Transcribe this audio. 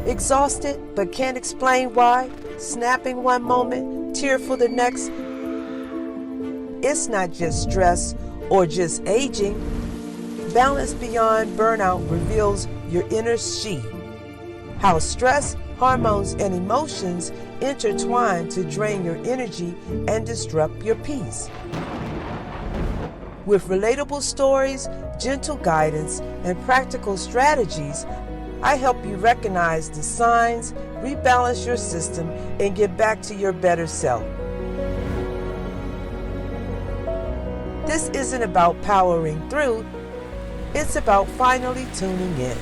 Exhausted but can't explain why? Snapping one moment, tearful the next? It's not just stress or just aging. Balance Beyond Burnout reveals your inner she. How stress, hormones, and emotions intertwine to drain your energy and disrupt your peace. With relatable stories, gentle guidance, and practical strategies, I help you recognize the signs, rebalance your system, and get back to your better self. This isn't about powering through, it's about finally tuning in.